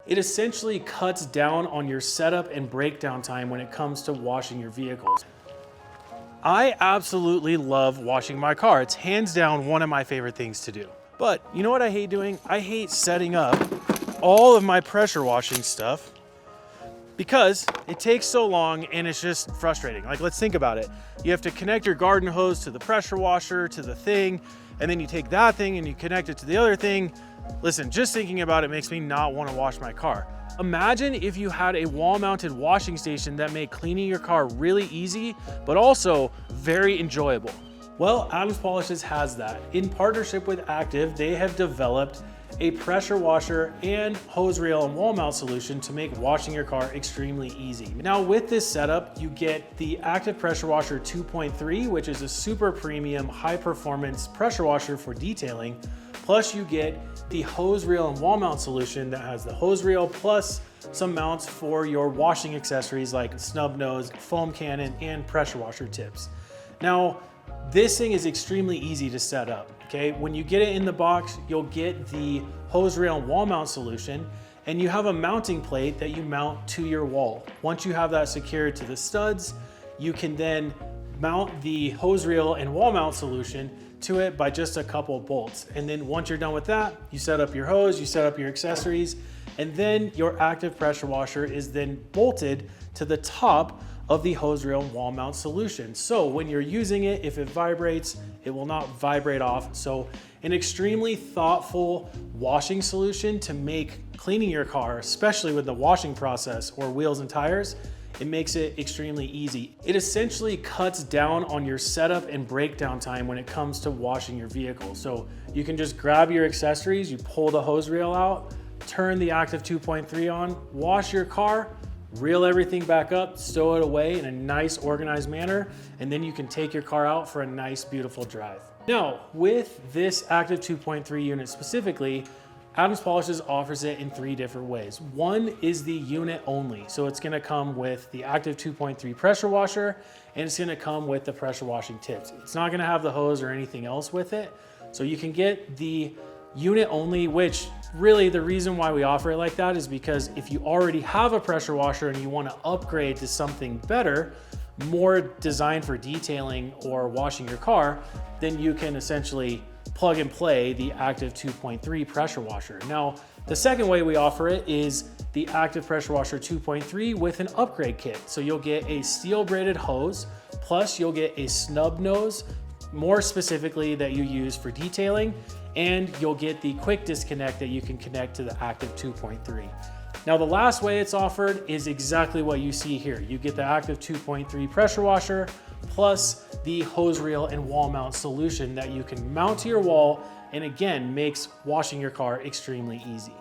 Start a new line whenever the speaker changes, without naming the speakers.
It essentially cuts down on your setup and breakdown time when it comes to washing your vehicles. I absolutely love washing my car. It's hands down one of my favorite things to do. But you know what I hate doing? I hate setting up all of my pressure washing stuff because it takes so long and it's just frustrating. Like, let's think about it. You have to connect your garden hose to the pressure washer, to the thing, and then you take that thing and you connect it to the other thing. Listen, just thinking about it makes me not want to wash my car. Imagine if you had a wall-mounted washing station that made cleaning your car really easy, but also very enjoyable. Well, Adams Polishes has that. In partnership with Active, they have developed a pressure washer and hose reel and wall mount solution to make washing your car extremely easy. Now with this setup, you get the Active Pressure Washer 2.3, which is a super premium high performance pressure washer for detailing. Plus you get the hose reel and wall mount solution that has the hose reel plus some mounts for your washing accessories like snub nose, foam cannon, and pressure washer tips. Now, this thing is extremely easy to set up, okay? When you get it in the box, you'll get the hose reel and wall mount solution, and you have a mounting plate that you mount to your wall. Once you have that secured to the studs, you can then mount the hose reel and wall mount solution to it by just a couple bolts. And then once you're done with that, you set up your hose, you set up your accessories, and then your Active Pressure Washer is then bolted to the top of the hose reel and wall mount solution. So when you're using it, if it vibrates, it will not vibrate off. So an extremely thoughtful washing solution to make cleaning your car, especially with the washing process or wheels and tires, it makes it extremely easy. It essentially cuts down on your setup and breakdown time when it comes to washing your vehicle. So you can just grab your accessories, you pull the hose reel out, turn the Active 2.3 on, wash your car, reel everything back up, stow it away in a nice organized manner, and then you can take your car out for a nice, beautiful drive. Now, with this Active 2.3 unit specifically, Adams Polishes offers it in 3 different ways. One is the unit only. So it's gonna come with the Active 2.3 pressure washer, and it's gonna come with the pressure washing tips. It's not gonna have the hose or anything else with it. So you can get the unit only, which really the reason why we offer it like that is because if you already have a pressure washer and you want to upgrade to something better, more designed for detailing or washing your car, then you can essentially plug and play the Active 2.3 pressure washer. Now, the second way we offer it is the Active Pressure Washer 2.3 with an upgrade kit. So you'll get a steel braided hose, plus you'll get a snub nose, more specifically that you use for detailing, and you'll get the quick disconnect that you can connect to the Active 2.3. Now the last way it's offered is exactly what you see here. You get the Active 2.3 pressure washer plus the hose reel and wall mount solution that you can mount to your wall, and again makes washing your car extremely easy.